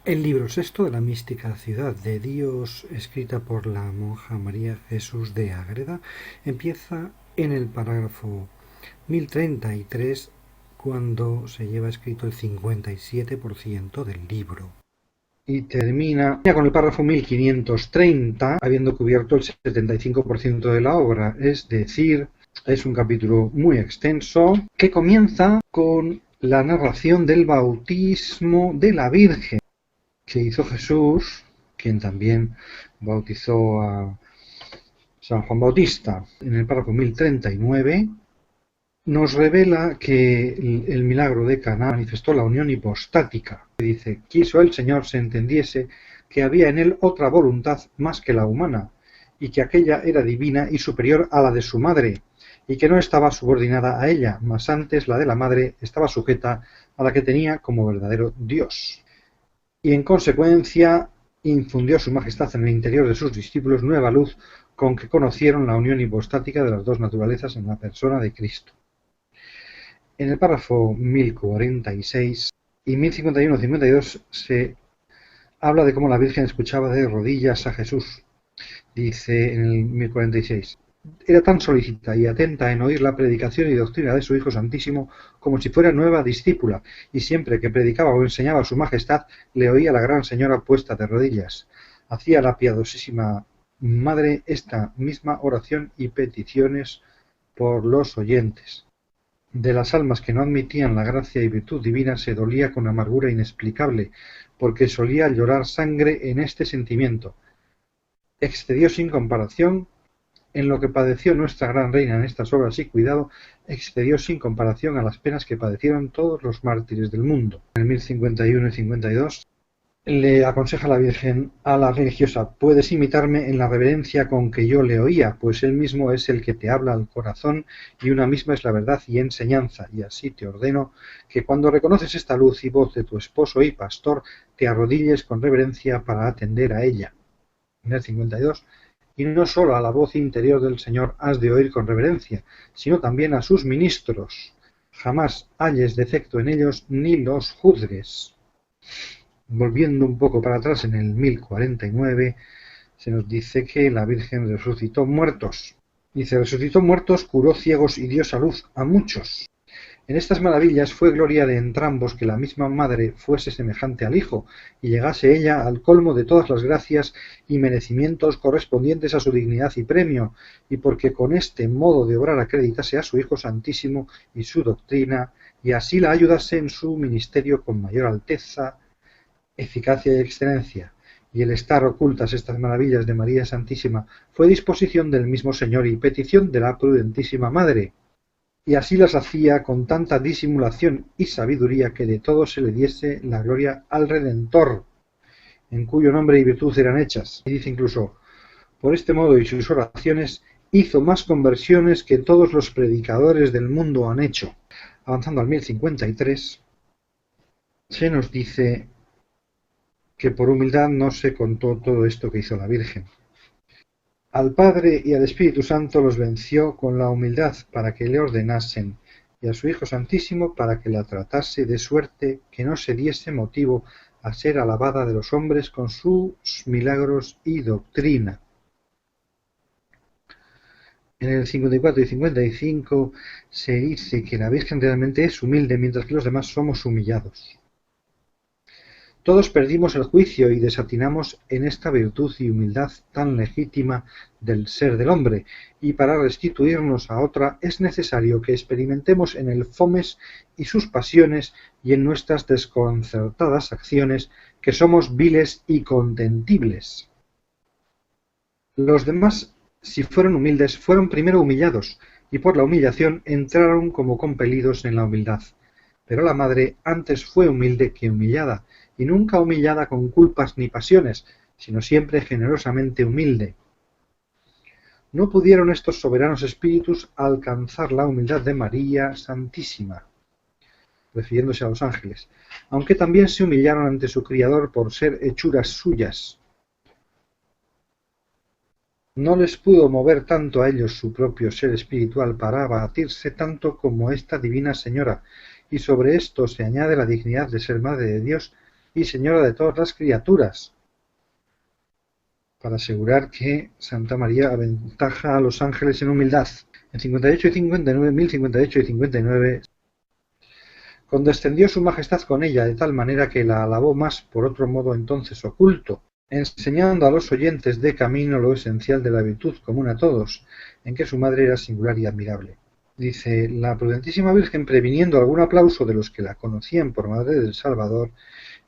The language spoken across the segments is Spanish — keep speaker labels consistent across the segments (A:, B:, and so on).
A: El libro sexto de la mística Ciudad de Dios, escrita por la monja María Jesús de Ágreda, empieza en el parágrafo 1033, cuando se lleva escrito el 57% del libro. Y termina con el párrafo 1530, habiendo cubierto el 75% de la obra, es decir, es un capítulo muy extenso que comienza con la narración del bautismo de la Virgen que hizo Jesús, quien también bautizó a San Juan Bautista. En el párrafo 1039 nos revela que el milagro de Caná manifestó la unión hipostática. Dice, quiso el Señor se entendiese que había en él otra voluntad más que la humana, y que aquella era divina y superior a la de su madre, y que no estaba subordinada a ella, mas antes la de la madre estaba sujeta a la que tenía como verdadero Dios. Y en consecuencia infundió su majestad en el interior de sus discípulos nueva luz con que conocieron la unión hipostática de las dos naturalezas en la persona de Cristo. En el párrafo 1046 y 1051-52 se habla de cómo la Virgen escuchaba de rodillas a Jesús. Dice en el 1046, era tan solícita y atenta en oír la predicación y doctrina de su Hijo Santísimo como si fuera nueva discípula, y siempre que predicaba o enseñaba a su majestad le oía la gran señora puesta de rodillas. Hacía la piadosísima madre esta misma oración y peticiones por los oyentes. De las almas que no admitían la gracia y virtud divina se dolía con amargura inexplicable, porque solía llorar sangre en este sentimiento. Excedió sin comparación en lo que padeció nuestra gran reina en estas obras y cuidado, excedió sin comparación a las penas que padecieron todos los mártires del mundo. En el 1051 y 52 le aconseja la Virgen a la religiosa, puedes imitarme en la reverencia con que yo le oía, pues él mismo es el que te habla al corazón y una misma es la verdad y enseñanza, y así te ordeno que cuando reconoces esta luz y voz de tu esposo y pastor, te arrodilles con reverencia para atender a ella. En el 52, y no sólo a la voz interior del Señor has de oír con reverencia, sino también a sus ministros. Jamás halles defecto en ellos ni los juzgues. Volviendo un poco para atrás, en el 1049, se nos dice que la Virgen resucitó muertos. Dice, resucitó muertos, curó ciegos y dio salud a muchos. En estas maravillas fue gloria de entrambos que la misma madre fuese semejante al Hijo, y llegase ella al colmo de todas las gracias y merecimientos correspondientes a su dignidad y premio, y porque con este modo de obrar acreditase a su Hijo Santísimo y su doctrina, y así la ayudase en su ministerio con mayor alteza, eficacia y excelencia. Y el estar ocultas estas maravillas de María Santísima fue disposición del mismo Señor y petición de la prudentísima Madre, y así las hacía con tanta disimulación y sabiduría que de todo se le diese la gloria al Redentor, en cuyo nombre y virtud eran hechas. Y dice incluso, por este modo y sus oraciones hizo más conversiones que todos los predicadores del mundo han hecho. Avanzando al 1053, se nos dice que por humildad no se contó todo esto que hizo la Virgen. Al Padre y al Espíritu Santo los venció con la humildad para que le ordenasen, y a su Hijo Santísimo para que la tratase de suerte que no se diese motivo a ser alabada de los hombres con sus milagros y doctrina. En el 54 y 55 se dice que la Virgen realmente es humilde, mientras que los demás somos humillados. Todos perdimos el juicio y desatinamos en esta virtud y humildad tan legítima del ser del hombre, y para restituirnos a otra es necesario que experimentemos en el fomes y sus pasiones y en nuestras desconcertadas acciones que somos viles y contentibles. Los demás, si fueron humildes, fueron primero humillados, y por la humillación entraron como compelidos en la humildad. Pero la Madre antes fue humilde que humillada, y nunca humillada con culpas ni pasiones, sino siempre generosamente humilde. No pudieron estos soberanos espíritus alcanzar la humildad de María Santísima, refiriéndose a los ángeles, aunque también se humillaron ante su Criador por ser hechuras suyas. No les pudo mover tanto a ellos su propio ser espiritual para abatirse tanto como esta divina Señora, y sobre esto se añade la dignidad de ser Madre de Dios, y Señora de todas las criaturas, para asegurar que Santa María aventaja a los ángeles en humildad. En 58 y 59, 1058 y 59, condescendió su majestad con ella de tal manera que la alabó más por otro modo entonces oculto, enseñando a los oyentes de camino lo esencial de la virtud común a todos, en que su madre era singular y admirable. Dice, la prudentísima Virgen, previniendo algún aplauso de los que la conocían por madre del Salvador,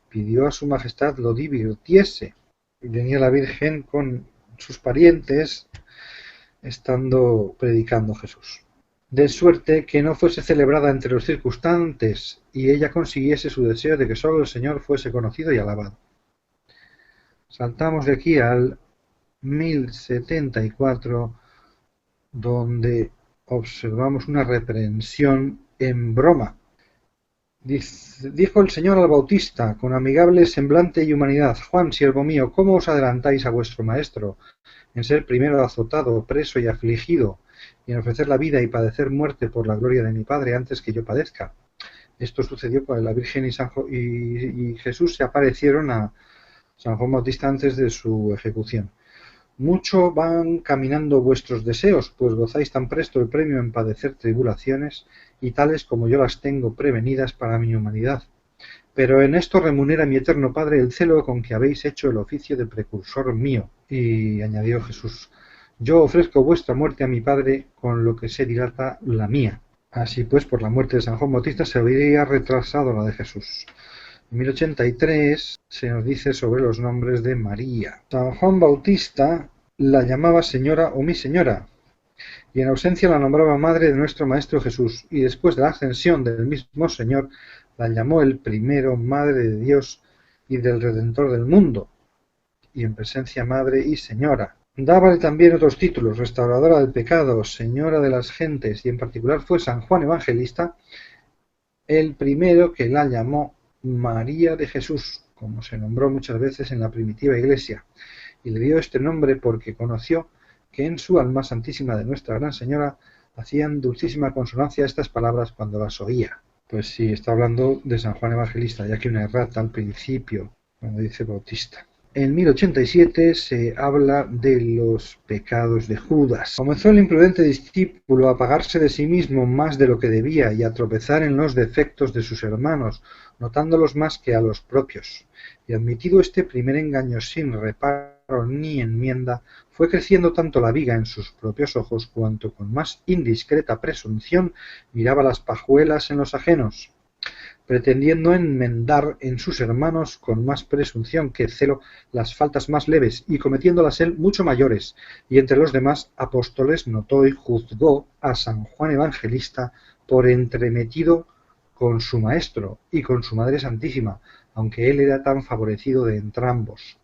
A: pidió a su majestad lo divirtiese. Venía la Virgen con sus parientes, estando predicando Jesús. De suerte que no fuese celebrada entre los circunstantes, y ella consiguiese su deseo de que sólo el Señor fuese conocido y alabado. Saltamos de aquí al 1074, donde observamos una reprensión en broma. Dijo el Señor al Bautista, con amigable semblante y humanidad: Juan, siervo mío, ¿cómo os adelantáis a vuestro maestro en ser primero azotado, preso y afligido, y en ofrecer la vida y padecer muerte por la gloria de mi Padre antes que yo padezca? Esto sucedió cuando la Virgen y Jesús se aparecieron a San Juan Bautista antes de su ejecución. Mucho van caminando vuestros deseos, pues gozáis tan presto el premio en padecer tribulaciones, y tales como yo las tengo prevenidas para mi humanidad. Pero en esto remunera mi eterno Padre el celo con que habéis hecho el oficio de precursor mío. Y añadió Jesús, yo ofrezco vuestra muerte a mi Padre, con lo que se dilata la mía. Así pues, por la muerte de San Juan Bautista se habría retrasado la de Jesús. En 1083 se nos dice sobre los nombres de María. San Juan Bautista la llamaba señora o mi señora, y en ausencia la nombraba madre de nuestro Maestro Jesús, y después de la ascensión del mismo Señor la llamó el primero madre de Dios y del Redentor del mundo, y en presencia madre y señora. Dábale también otros títulos: restauradora del pecado, señora de las gentes, y en particular fue San Juan Evangelista el primero que la llamó María de Jesús, como se nombró muchas veces en la primitiva Iglesia, y le dio este nombre porque conoció que en su alma santísima de Nuestra Gran Señora hacían dulcísima consonancia estas palabras cuando las oía. Pues sí, está hablando de San Juan Evangelista, ya que una errata al principio, cuando dice Bautista. En 1087 se habla de los pecados de Judas. Comenzó el imprudente discípulo a pagarse de sí mismo más de lo que debía y a tropezar en los defectos de sus hermanos, notándolos más que a los propios. Y admitido este primer engaño sin reparo ni enmienda, fue creciendo tanto la viga en sus propios ojos cuanto con más indiscreta presunción miraba las pajuelas en los ajenos, pretendiendo enmendar en sus hermanos con más presunción que celo las faltas más leves, y cometiéndolas él mucho mayores, y entre los demás apóstoles notó y juzgó a San Juan Evangelista por entremetido con su maestro y con su Madre Santísima, aunque él era tan favorecido de entrambos.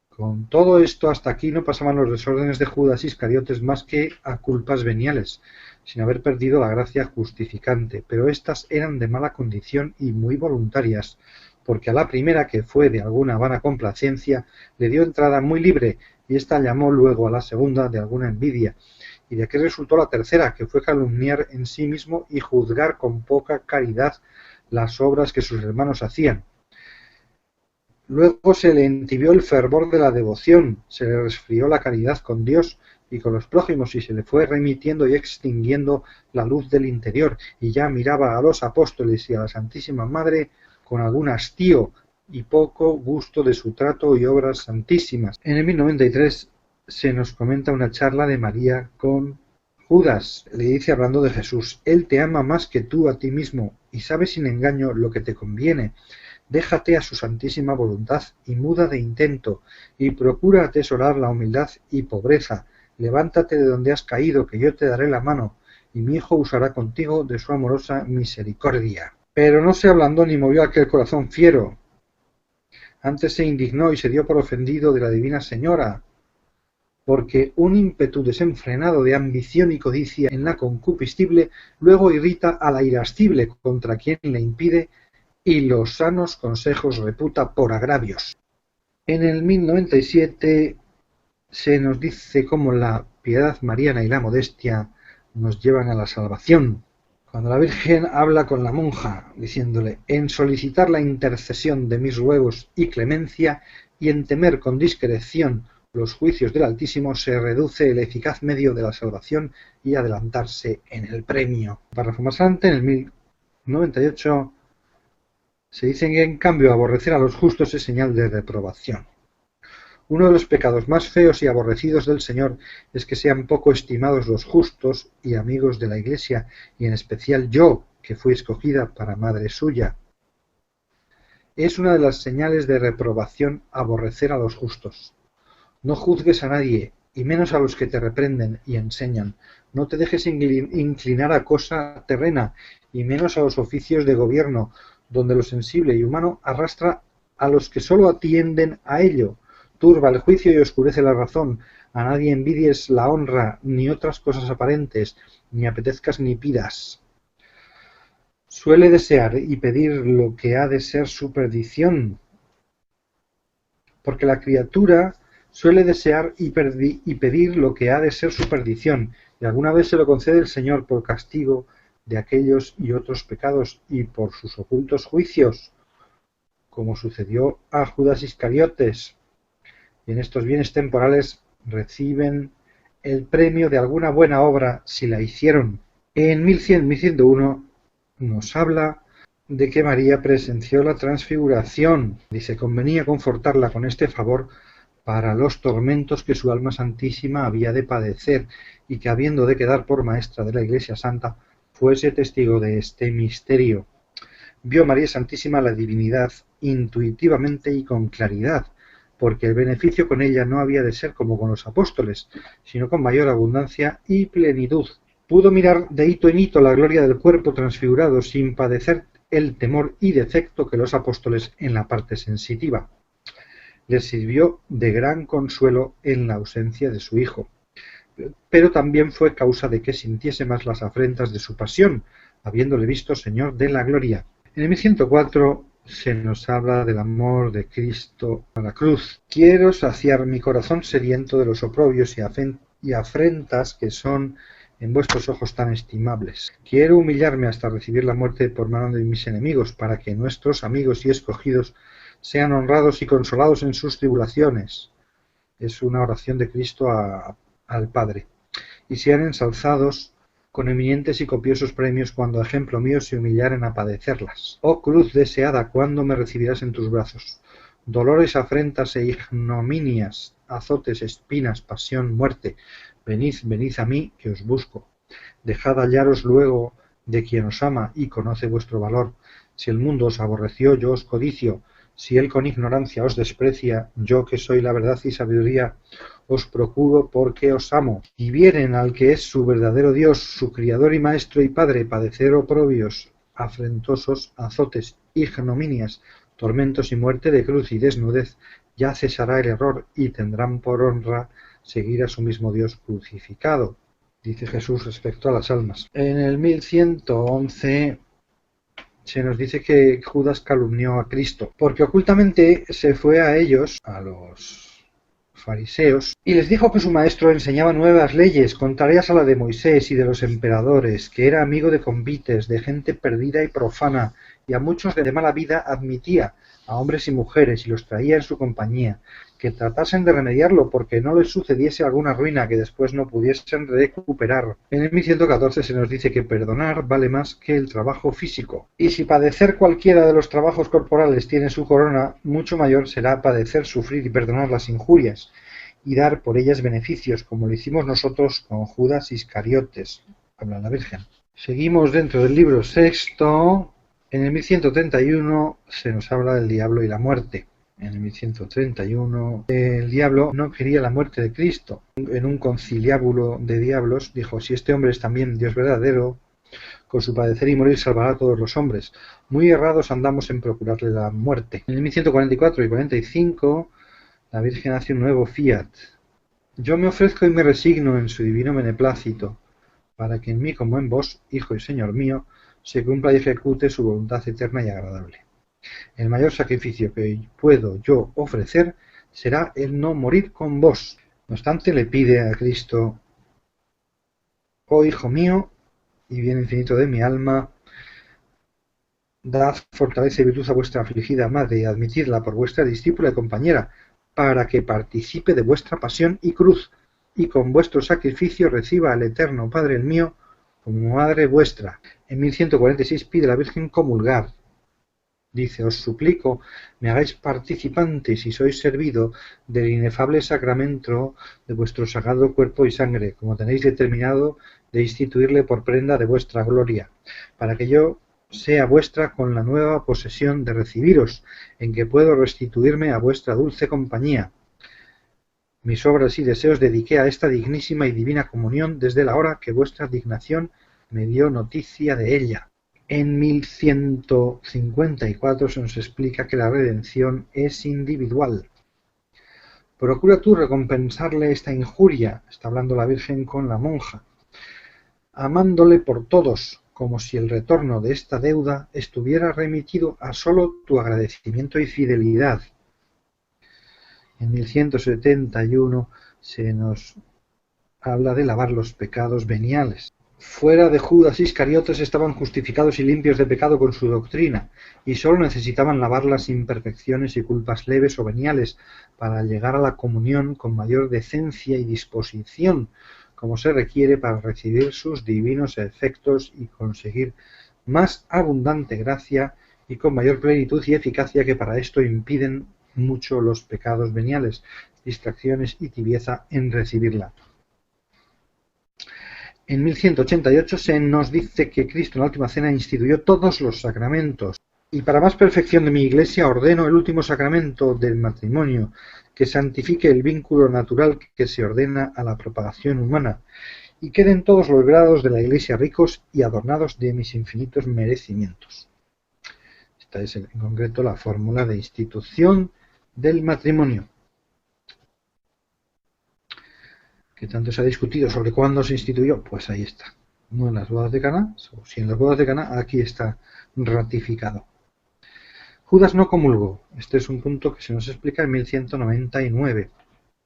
A: Con todo esto, hasta aquí no pasaban los desórdenes de Judas Iscariotes más que a culpas veniales, sin haber perdido la gracia justificante, pero éstas eran de mala condición y muy voluntarias, porque a la primera, que fue de alguna vana complacencia, le dio entrada muy libre, y ésta llamó luego a la segunda de alguna envidia, y de aquí resultó la tercera, que fue calumniar en sí mismo y juzgar con poca caridad las obras que sus hermanos hacían. Luego se le entibió el fervor de la devoción, se le resfrió la caridad con Dios y con los prójimos, y se le fue remitiendo y extinguiendo la luz del interior, y ya miraba a los apóstoles y a la Santísima Madre con algún hastío y poco gusto de su trato y obras santísimas. En el 1093 se nos comenta una charla de María con Judas. Le dice, hablando de Jesús: Él te ama más que tú a ti mismo, y sabe sin engaño lo que te conviene. Déjate a su santísima voluntad y muda de intento, y procura atesorar la humildad y pobreza. Levántate de donde has caído, que yo te daré la mano, y mi Hijo usará contigo de su amorosa misericordia. Pero no se ablandó ni movió aquel corazón fiero. Antes se indignó y se dio por ofendido de la Divina Señora, porque un ímpetu desenfrenado de ambición y codicia en la concupiscible luego irrita a la irascible, contra quien le impide y los sanos consejos reputa por agravios. En el 1097 se nos dice cómo la piedad mariana y la modestia nos llevan a la salvación, Cuando la Virgen habla con la monja, diciéndole: en solicitar la intercesión de mis ruegos y clemencia, y en temer con discreción los juicios del Altísimo, se reduce el eficaz medio de la salvación y adelantarse en el premio. Párrafo más adelante, en el 1098, se dice que en cambio aborrecer a los justos es señal de reprobación. Uno de los pecados más feos y aborrecidos del Señor es que sean poco estimados los justos y amigos de la Iglesia, y en especial yo, que fui escogida para madre suya. Es una de las señales de reprobación aborrecer a los justos. No juzgues a nadie, y menos a los que te reprenden y enseñan. No te dejes inclinar a cosa terrena, y menos a los oficios de gobierno, donde lo sensible y humano arrastra a los que sólo atienden a ello. Turba el juicio y oscurece la razón. A nadie envidies la honra, ni otras cosas aparentes, ni apetezcas ni pidas. Suele desear y pedir lo que ha de ser su perdición, porque la criatura suele desear y pedir lo que ha de ser su perdición, y alguna vez se lo concede el Señor por castigo de aquellos y otros pecados y por sus ocultos juicios, como sucedió a Judas Iscariotes. Y en estos bienes temporales reciben el premio de alguna buena obra si la hicieron. En 1101 nos habla de que María presenció la transfiguración. Dice: convenía confortarla con este favor para los tormentos que su alma santísima había de padecer, y que, habiendo de quedar por maestra de la Iglesia Santa, fuese testigo de este misterio. Vio María Santísima la divinidad intuitivamente y con claridad, porque el beneficio con ella no había de ser como con los apóstoles, sino con mayor abundancia y plenitud. Pudo mirar de hito en hito la gloria del cuerpo transfigurado sin padecer el temor y defecto que los apóstoles en la parte sensitiva. Les sirvió de gran consuelo en la ausencia de su Hijo, pero también fue causa de que sintiese más las afrentas de su pasión, habiéndole visto Señor de la gloria. En el 1104 se nos habla del amor de Cristo a la cruz. Quiero saciar mi corazón sediento de los oprobios y afrentas que son en vuestros ojos tan estimables. Quiero humillarme hasta recibir la muerte por mano de mis enemigos, para que nuestros amigos y escogidos sean honrados y consolados en sus tribulaciones. Es una oración de Cristo al Padre. Y sean ensalzados con eminentes y copiosos premios cuando, a ejemplo mío, se humillaren a padecerlas. Oh cruz deseada, ¿cuándo me recibirás en tus brazos? Dolores, afrentas e ignominias, azotes, espinas, pasión, muerte. Venid, venid a mí, que os busco. Dejad hallaros luego de quien os ama y conoce vuestro valor. Si el mundo os aborreció, yo os codicio. Si él con ignorancia os desprecia, yo que soy la verdad y sabiduría, os procuro porque os amo. Y vieren al que es su verdadero Dios, su Criador y Maestro y Padre, padecer oprobios, afrentosos, azotes, ignominias, tormentos y muerte de cruz y desnudez, ya cesará el error y tendrán por honra seguir a su mismo Dios crucificado. Dice Jesús respecto a las almas. En el 1111 se nos dice que Judas calumnió a Cristo, porque ocultamente se fue a ellos, a los fariseos, y les dijo que su maestro enseñaba nuevas leyes, contrarias a la de Moisés y de los emperadores, que era amigo de convites, de gente perdida y profana, y a muchos de mala vida admitía, a hombres y mujeres, y los traía en su compañía, que tratasen de remediarlo porque no les sucediese alguna ruina que después no pudiesen recuperar. En el 1114 se nos dice que perdonar vale más que el trabajo físico, y si padecer cualquiera de los trabajos corporales tiene su corona, mucho mayor será padecer, sufrir y perdonar las injurias, y dar por ellas beneficios, como lo hicimos nosotros con Judas Iscariotes. Habla la Virgen. Seguimos dentro del libro sexto. En el 1131 se nos habla del diablo y la muerte. En el 1131 el diablo no quería la muerte de Cristo. En un conciliábulo de diablos dijo: si este hombre es también Dios verdadero, con su padecer y morir salvará a todos los hombres. Muy errados andamos en procurarle la muerte. En el 1144 y 45 la Virgen hace un nuevo fiat. Yo me ofrezco y me resigno en su divino beneplácito, para que en mí como en vos, Hijo y Señor mío, se cumpla y ejecute su voluntad eterna y agradable. El mayor sacrificio que puedo yo ofrecer será el no morir con vos. No obstante, le pide a Cristo: oh Hijo mío, y bien infinito de mi alma, dad fortaleza y virtud a vuestra afligida madre y admitidla por vuestra discípula y compañera, para que participe de vuestra pasión y cruz, y con vuestro sacrificio reciba al eterno Padre el mío como madre vuestra. En 1146 pide la Virgen comulgar. Dice, os suplico, me hagáis participante, si sois servido, del inefable sacramento de vuestro sagrado cuerpo y sangre, como tenéis determinado de instituirle por prenda de vuestra gloria, para que yo sea vuestra con la nueva posesión de recibiros, en que puedo restituirme a vuestra dulce compañía. Mis obras y deseos dediqué a esta dignísima y divina comunión desde la hora que vuestra dignación me dio noticia de ella. En 1154 se nos explica que la redención es individual. Procura tú recompensarle esta injuria, está hablando la Virgen con la monja, amándole por todos, como si el retorno de esta deuda estuviera remitido a solo tu agradecimiento y fidelidad. En 1171 se nos habla de lavar los pecados veniales. Fuera de Judas Iscariotes estaban justificados y limpios de pecado con su doctrina, y sólo necesitaban lavar las imperfecciones y culpas leves o veniales para llegar a la comunión con mayor decencia y disposición, como se requiere para recibir sus divinos efectos y conseguir más abundante gracia y con mayor plenitud y eficacia que para esto impiden mucho los pecados veniales, distracciones y tibieza en recibirla. En 1188 se nos dice que Cristo en la última cena instituyó todos los sacramentos. Y para más perfección de mi Iglesia ordeno el último sacramento del matrimonio, que santifique el vínculo natural que se ordena a la propagación humana, y queden todos los grados de la Iglesia ricos y adornados de mis infinitos merecimientos. Esta es en concreto la fórmula de institución del matrimonio, que tanto se ha discutido sobre cuándo se instituyó. Pues ahí está, no en las bodas de Caná, o si en las bodas de Caná, aquí está ratificado. Judas no comulgó. Este es un punto que se nos explica en 1199.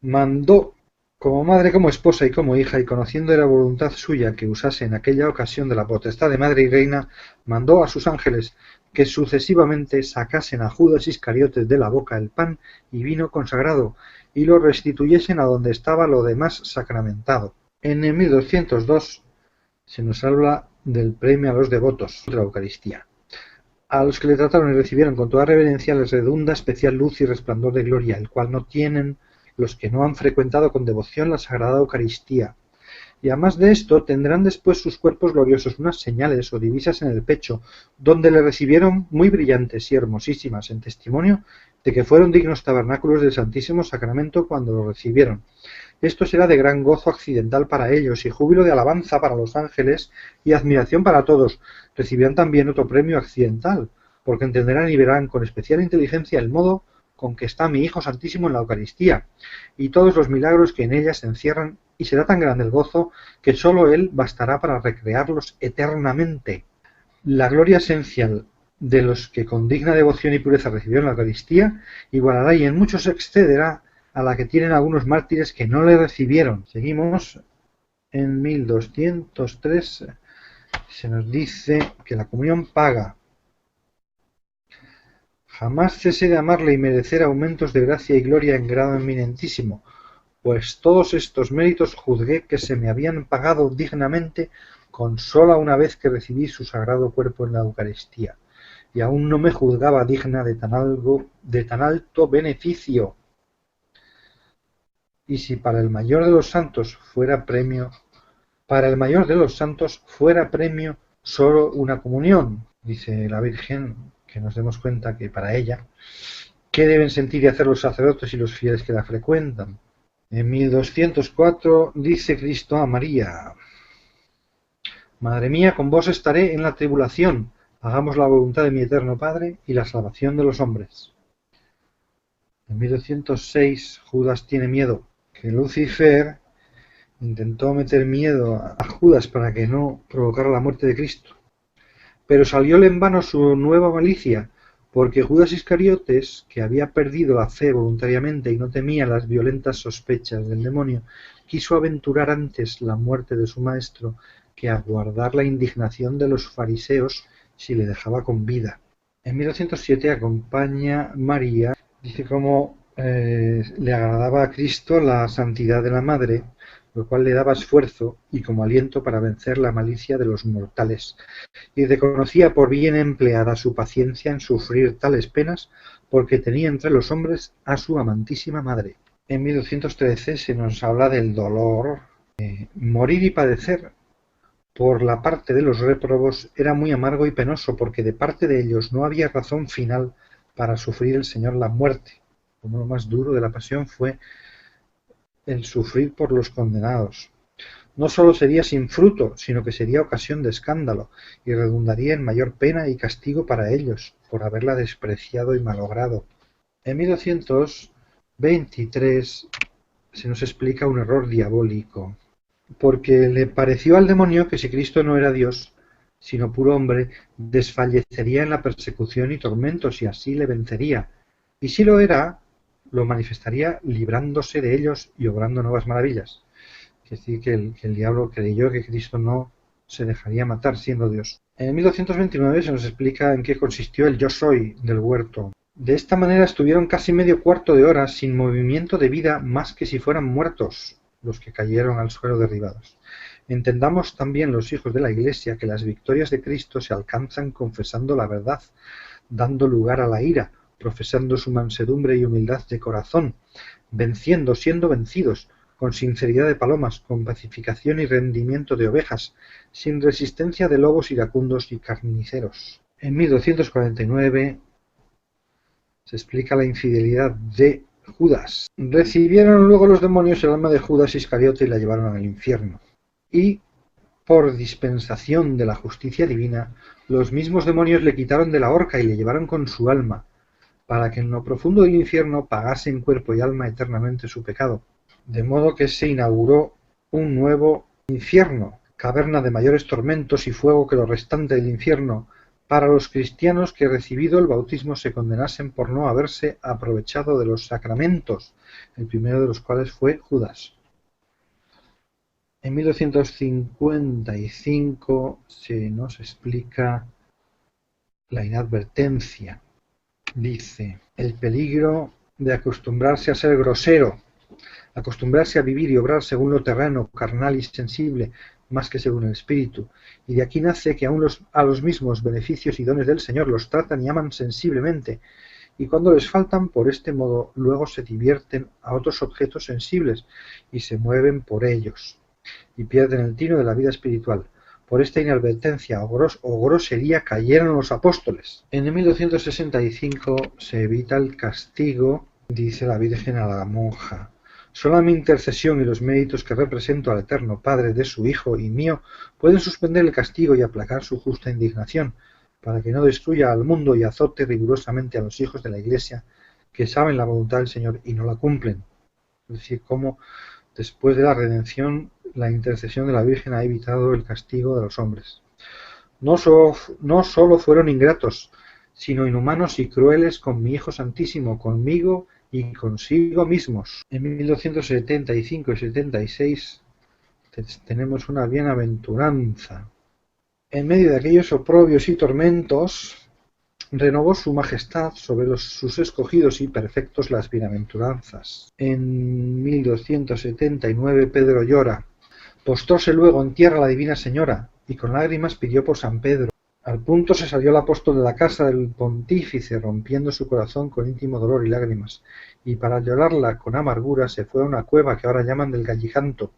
A: Mandó, como madre, como esposa y como hija, y conociendo de la voluntad suya que usase en aquella ocasión de la potestad de madre y reina, mandó a sus ángeles que sucesivamente sacasen a Judas Iscariotes de la boca el pan y vino consagrado, y lo restituyesen a donde estaba lo demás sacramentado. En el 1202 se nos habla del premio a los devotos de la Eucaristía. A los que le trataron y recibieron con toda reverencia les redunda especial luz y resplandor de gloria, el cual no tienen los que no han frecuentado con devoción la Sagrada Eucaristía. Y además de esto tendrán después sus cuerpos gloriosos unas señales o divisas en el pecho, donde le recibieron muy brillantes y hermosísimas, en testimonio de que fueron dignos tabernáculos del Santísimo Sacramento cuando lo recibieron. Esto será de gran gozo accidental para ellos y júbilo de alabanza para los ángeles y admiración para todos. Recibirán también otro premio accidental, porque entenderán y verán con especial inteligencia el modo con que está mi Hijo Santísimo en la Eucaristía y todos los milagros que en ella se encierran, y será tan grande el gozo que sólo Él bastará para recrearlos eternamente. La gloria esencial de los que con digna devoción y pureza recibieron la Eucaristía igualará y en muchos excederá a la que tienen algunos mártires que no le recibieron. Seguimos en 1203, se nos dice que la comunión paga. Jamás cesé de amarle y merecer aumentos de gracia y gloria en grado eminentísimo, pues todos estos méritos juzgué que se me habían pagado dignamente con sola una vez que recibí su sagrado cuerpo en la Eucaristía, y aún no me juzgaba digna de tan alto beneficio. Y si para el mayor de los santos fuera premio solo una comunión, dice la Virgen, que nos demos cuenta que para ella, ¿qué deben sentir y hacer los sacerdotes y los fieles que la frecuentan? En 1204 dice Cristo a María: Madre mía, con vos estaré en la tribulación, hagamos la voluntad de mi eterno Padre y la salvación de los hombres. En 1206 Judas tiene miedo, que Lucifer intentó meter miedo a Judas para que no provocara la muerte de Cristo, pero salióle en vano su nueva malicia, porque Judas Iscariotes, que había perdido la fe voluntariamente y no temía las violentas sospechas del demonio, quiso aventurar antes la muerte de su maestro que aguardar la indignación de los fariseos si le dejaba con vida. En 1207 acompaña María, dice cómo le agradaba a Cristo la santidad de la Madre, lo cual le daba esfuerzo y como aliento para vencer la malicia de los mortales, y reconocía por bien empleada su paciencia en sufrir tales penas, porque tenía entre los hombres a su amantísima Madre. En 1213 se nos habla del dolor. Morir y padecer por la parte de los réprobos era muy amargo y penoso, porque de parte de ellos no había razón final para sufrir el Señor la muerte. Como lo más duro de la pasión fue el sufrir por los condenados. No sólo sería sin fruto, sino que sería ocasión de escándalo, y redundaría en mayor pena y castigo para ellos, por haberla despreciado y malogrado. En 1223 se nos explica un error diabólico, porque le pareció al demonio que si Cristo no era Dios, sino puro hombre, desfallecería en la persecución y tormentos, y así le vencería. Y si lo era, lo manifestaría librándose de ellos y obrando nuevas maravillas. Es decir, que el diablo creyó que Cristo no se dejaría matar siendo Dios. En 1229 se nos explica en qué consistió el yo soy del huerto. De esta manera estuvieron casi medio cuarto de hora sin movimiento de vida más que si fueran muertos los que cayeron al suelo derribados. Entendamos también los hijos de la Iglesia que las victorias de Cristo se alcanzan confesando la verdad, dando lugar a la ira, profesando su mansedumbre y humildad de corazón, venciendo, siendo vencidos, con sinceridad de palomas, con pacificación y rendimiento de ovejas, sin resistencia de lobos iracundos y carniceros. En 1249 se explica la infidelidad de Judas. Recibieron luego los demonios el alma de Judas Iscariote y la llevaron al infierno. Y, por dispensación de la justicia divina, los mismos demonios le quitaron de la horca y le llevaron con su alma, para que en lo profundo del infierno pagase en cuerpo y alma eternamente su pecado. De modo que se inauguró un nuevo infierno, caverna de mayores tormentos y fuego que lo restante del infierno, para los cristianos que recibido el bautismo se condenasen por no haberse aprovechado de los sacramentos, el primero de los cuales fue Judas. En 1255 se nos explica la inadvertencia. Dice, el peligro de acostumbrarse a ser grosero, acostumbrarse a vivir y obrar según lo terreno, carnal y sensible, más que según el espíritu, y de aquí nace que aun a los mismos beneficios y dones del Señor los tratan y aman sensiblemente, y cuando les faltan por este modo luego se divierten a otros objetos sensibles y se mueven por ellos, y pierden el tino de la vida espiritual. Por esta inadvertencia o grosería cayeron los apóstoles. En 1265 se evita el castigo, dice la Virgen a la monja. Solo mi intercesión y los méritos que represento al Eterno Padre de su Hijo y mío pueden suspender el castigo y aplacar su justa indignación, para que no destruya al mundo y azote rigurosamente a los hijos de la Iglesia que saben la voluntad del Señor y no la cumplen. Es decir, cómo después de la redención la intercesión de la Virgen ha evitado el castigo de los hombres. No solo fueron ingratos, sino inhumanos y crueles con mi Hijo Santísimo, conmigo y consigo mismos. En 1275 y 76 tenemos una bienaventuranza. En medio de aquellos oprobios y tormentos, renovó su majestad sobre sus escogidos y perfectos las bienaventuranzas. En 1279 Pedro llora. Postróse luego en tierra la Divina Señora, y con lágrimas pidió por San Pedro. Al punto se salió el apóstol de la casa del pontífice, rompiendo su corazón con íntimo dolor y lágrimas, y para llorarla con amargura se fue a una cueva que ahora llaman del Gallicanto,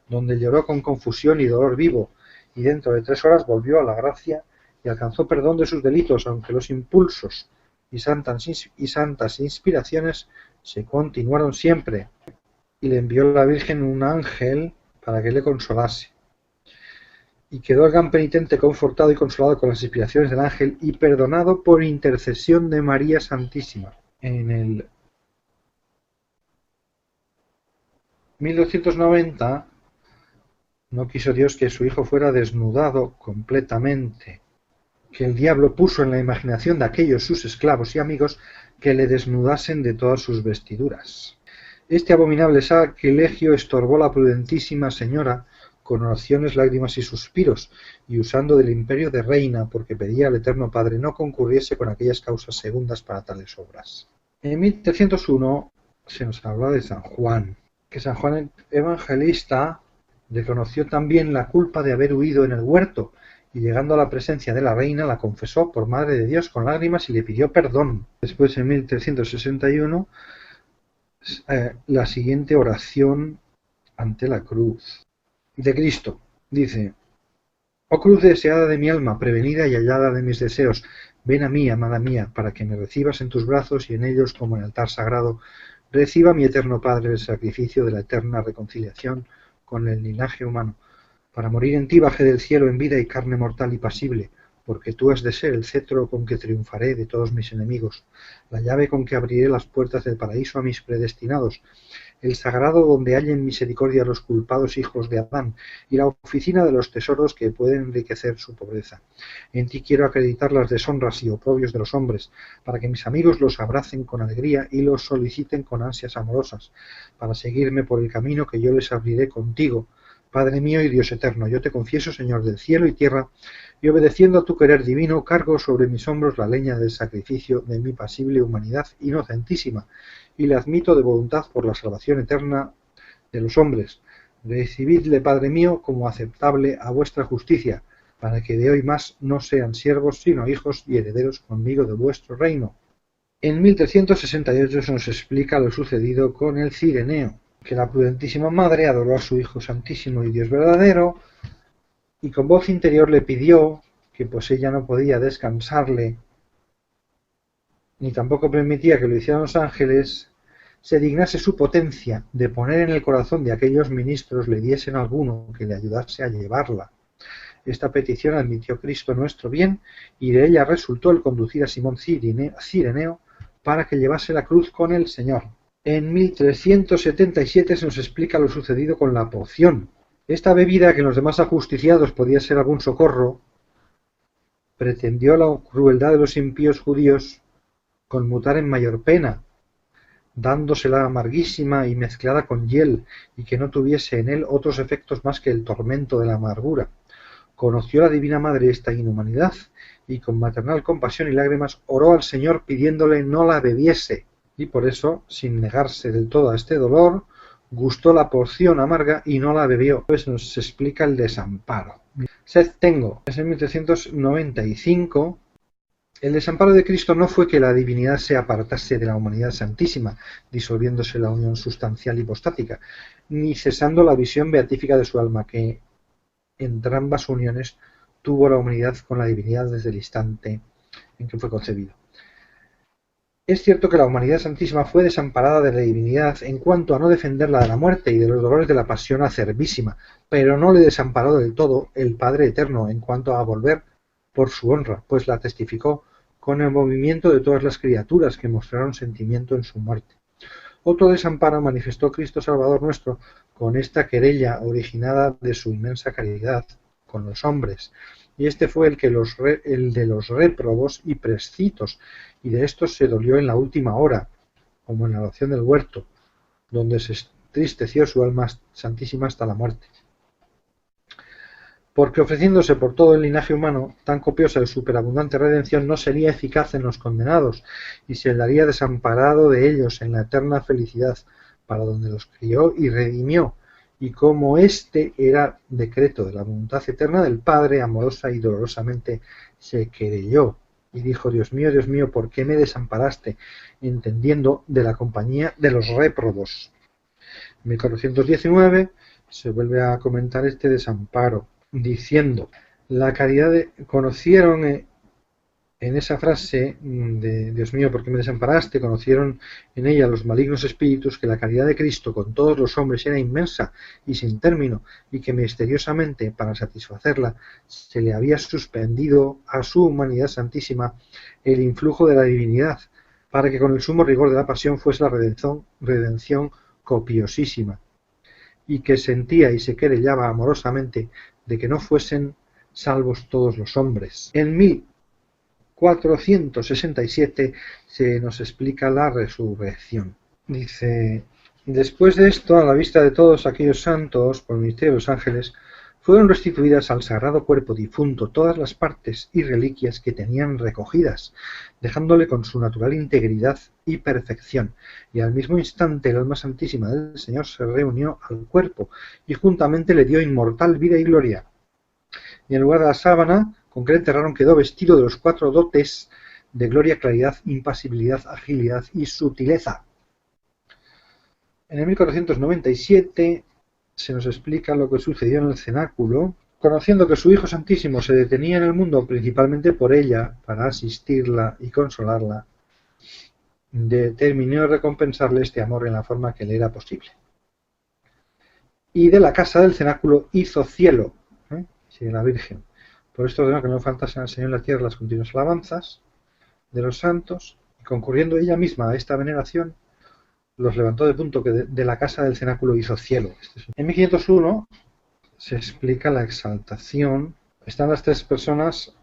A: donde lloró con confusión y dolor vivo, y dentro de 3 horas volvió a la gracia y alcanzó perdón de sus delitos, aunque los impulsos y santas inspiraciones se continuaron siempre, y le envió la Virgen un ángel para que le consolase. Y quedó el gran penitente confortado y consolado con las inspiraciones del ángel y perdonado por intercesión de María Santísima. En el 1290 no quiso Dios que su Hijo fuera desnudado completamente, que el diablo puso en la imaginación de aquellos sus esclavos y amigos que le desnudasen de todas sus vestiduras. Este abominable sacrilegio estorbó la prudentísima señora con oraciones, lágrimas y suspiros, y usando del imperio de reina, porque pedía al Eterno Padre no concurriese con aquellas causas segundas para tales obras. En 1301 se nos habla de San Juan, que San Juan Evangelista reconoció también la culpa de haber huido en el huerto, y llegando a la presencia de la reina la confesó por Madre de Dios con lágrimas y le pidió perdón. Después, en 1361, la siguiente oración ante la cruz de Cristo. Dice: Oh cruz deseada de mi alma, prevenida y hallada de mis deseos, ven a mí, amada mía, para que me recibas en tus brazos y en ellos, como en altar sagrado, reciba mi eterno Padre el sacrificio de la eterna reconciliación con el linaje humano. Para morir en ti bajé del cielo en vida y carne mortal y pasible, porque tú has de ser el cetro con que triunfaré de todos mis enemigos, la llave con que abriré las puertas del paraíso a mis predestinados, el sagrado donde hallen misericordia los culpados hijos de Adán, y la oficina de los tesoros que pueden enriquecer su pobreza. En ti quiero acreditar las deshonras y oprobios de los hombres, para que mis amigos los abracen con alegría y los soliciten con ansias amorosas, para seguirme por el camino que yo les abriré contigo. Padre mío y Dios eterno, yo te confieso, Señor del cielo y tierra, y obedeciendo a tu querer divino, cargo sobre mis hombros la leña del sacrificio de mi pasible humanidad inocentísima, y la admito de voluntad por la salvación eterna de los hombres. Recibidle, Padre mío, como aceptable a vuestra justicia, para que de hoy más no sean siervos, sino hijos y herederos conmigo de vuestro reino. En 1368 se nos explica lo sucedido con el Cireneo, que la prudentísima madre adoró a su Hijo Santísimo y Dios verdadero, y con voz interior le pidió que, pues ella no podía descansarle, ni tampoco permitía que lo hicieran los ángeles, se dignase su potencia de poner en el corazón de aquellos ministros le diesen alguno que le ayudase a llevarla. Esta petición admitió Cristo nuestro bien, y de ella resultó el conducir a Simón Cireneo para que llevase la cruz con el Señor. En 1377 se nos explica lo sucedido con la poción. Esta bebida, que en los demás ajusticiados podía ser algún socorro, pretendió la crueldad de los impíos judíos conmutar en mayor pena, dándosela amarguísima y mezclada con hiel, y que no tuviese en él otros efectos más que el tormento de la amargura. Conoció la Divina Madre esta inhumanidad, y con maternal compasión y lágrimas oró al Señor pidiéndole no la bebiese, y por eso, sin negarse del todo a este dolor, gustó la porción amarga y no la bebió. Pues nos explica el desamparo. Sed tengo. Es en 1395. El desamparo de Cristo no fue que la divinidad se apartase de la humanidad santísima, disolviéndose la unión sustancial hipostática, ni cesando la visión beatífica de su alma, que entre ambas uniones tuvo la humanidad con la divinidad desde el instante en que fue concebido. Es cierto que la humanidad santísima fue desamparada de la divinidad en cuanto a no defenderla de la muerte y de los dolores de la pasión acerbísima, pero no le desamparó del todo el Padre Eterno en cuanto a volver por su honra, pues la testificó con el movimiento de todas las criaturas que mostraron sentimiento en su muerte. Otro desamparo manifestó Cristo Salvador nuestro con esta querella originada de su inmensa caridad con los hombres, y este fue el de los réprobos y prescitos, y de estos se dolió en la última hora, como en la oración del huerto, donde se entristeció su alma santísima hasta la muerte. Porque ofreciéndose por todo el linaje humano, tan copiosa y superabundante redención no sería eficaz en los condenados, y se daría desamparado de ellos en la eterna felicidad, para donde los crió y redimió, y como este era decreto de la voluntad eterna del Padre, amorosa y dolorosamente se querelló, y dijo: Dios mío, ¿por qué me desamparaste? Entendiendo de la compañía de los réprobos. En 1419 se vuelve a comentar este desamparo, diciendo: la caridad conocieron en esa frase de Dios mío, ¿por qué me desamparaste? Conocieron en ella los malignos espíritus que la caridad de Cristo con todos los hombres era inmensa y sin término, y que misteriosamente, para satisfacerla, se le había suspendido a su humanidad santísima el influjo de la divinidad, para que con el sumo rigor de la pasión fuese la redención copiosísima, y que sentía y se querellaba amorosamente de que no fuesen salvos todos los hombres. En 1467 se nos explica la resurrección. Dice: después de esto, a la vista de todos aquellos santos, por el ministerio de los ángeles, fueron restituidas al sagrado cuerpo difunto todas las partes y reliquias que tenían recogidas, dejándole con su natural integridad y perfección, y al mismo instante el alma santísima del Señor se reunió al cuerpo y juntamente le dio inmortal vida y gloria. Y en lugar de la sábana con que le enterraron quedó vestido de los 4 dotes de gloria, claridad, impasibilidad, agilidad y sutileza. En el 1497 se nos explica lo que sucedió en el cenáculo. Conociendo que su Hijo Santísimo se detenía en el mundo principalmente por ella, para asistirla y consolarla, determinó recompensarle este amor en la forma que le era posible. Y de la casa del cenáculo hizo cielo, sí, la Virgen. Por esto ordenó que no faltasen al Señor en la tierra las continuas alabanzas de los santos, y concurriendo ella misma a esta veneración, los levantó de punto que de la casa del cenáculo hizo cielo. En 1501 se explica la exaltación. Están las 3 personas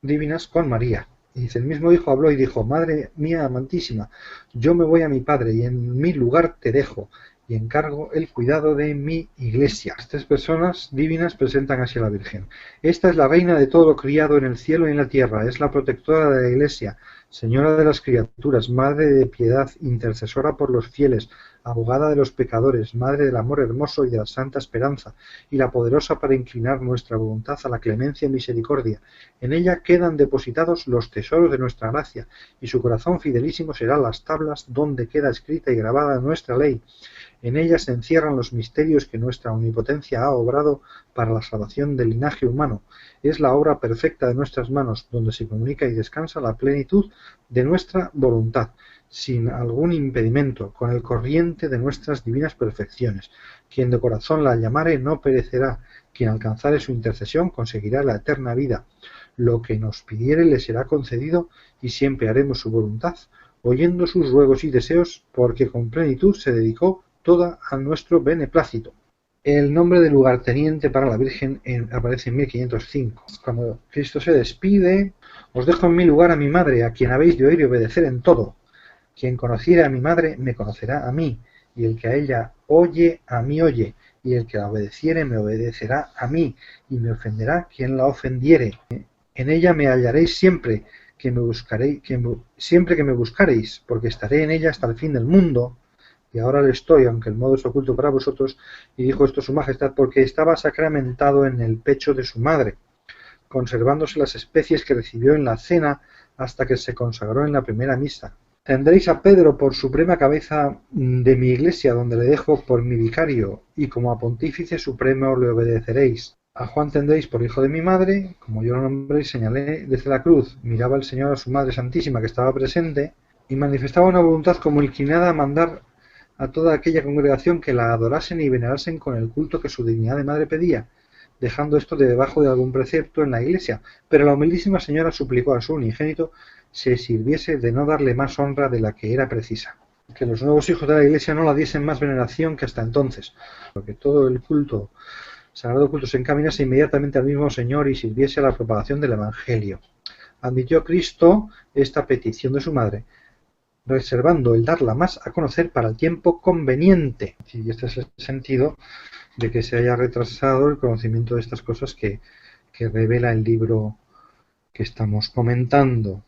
A: divinas con María. Y dice, el mismo Hijo habló y dijo, Madre mía amantísima, yo me voy a mi Padre y en mi lugar te dejo y encargo el cuidado de mi iglesia. Las 3 personas divinas presentan así a la Virgen. Esta es la reina de todo lo criado en el cielo y en la tierra, es la protectora de la iglesia, señora de las criaturas, madre de piedad, intercesora por los fieles, abogada de los pecadores, madre del amor hermoso y de la santa esperanza, y la poderosa para inclinar nuestra voluntad a la clemencia y misericordia. En ella quedan depositados los tesoros de nuestra gracia, y su corazón fidelísimo será las tablas donde queda escrita y grabada nuestra ley. En ella se encierran los misterios que nuestra omnipotencia ha obrado para la salvación del linaje humano. Es la obra perfecta de nuestras manos, donde se comunica y descansa la plenitud de nuestra voluntad, sin algún impedimento, con el corriente de nuestras divinas perfecciones. Quien de corazón la llamare no perecerá, quien alcanzare su intercesión conseguirá la eterna vida. Lo que nos pidiere le será concedido y siempre haremos su voluntad, oyendo sus ruegos y deseos, porque con plenitud se dedicó toda a nuestro beneplácito. El nombre de lugarteniente para la Virgen aparece en 1505. Cuando Cristo se despide, os dejo en mi lugar a mi madre, a quien habéis de oír y obedecer en todo. Quien conociere a mi madre, me conocerá a mí, y el que a ella oye, a mí oye, y el que la obedeciere, me obedecerá a mí, y me ofenderá quien la ofendiere. En ella me hallaréis siempre que me buscaréis, porque estaré en ella hasta el fin del mundo. Y ahora le estoy, aunque el modo es oculto para vosotros, y dijo esto su majestad, porque estaba sacramentado en el pecho de su madre, conservándose las especies que recibió en la cena hasta que se consagró en la primera misa. Tendréis a Pedro por suprema cabeza de mi iglesia, donde le dejo por mi vicario, y como a pontífice supremo le obedeceréis. A Juan tendréis por hijo de mi madre, como yo lo nombré y señalé desde la cruz. Miraba el Señor a su Madre Santísima que estaba presente, y manifestaba una voluntad como inclinada a mandar a toda aquella congregación que la adorasen y venerasen con el culto que su dignidad de madre pedía, dejando esto de debajo de algún precepto en la iglesia, pero la humildísima señora suplicó a su unigénito se sirviese de no darle más honra de la que era precisa, que los nuevos hijos de la iglesia no la diesen más veneración que hasta entonces, porque todo el culto, sagrado culto, se encaminase inmediatamente al mismo Señor y sirviese a la propagación del Evangelio. Admitió Cristo esta petición de su madre, reservando el darla más a conocer para el tiempo conveniente. Y este es el sentido de que se haya retrasado el conocimiento de estas cosas que revela el libro que estamos comentando.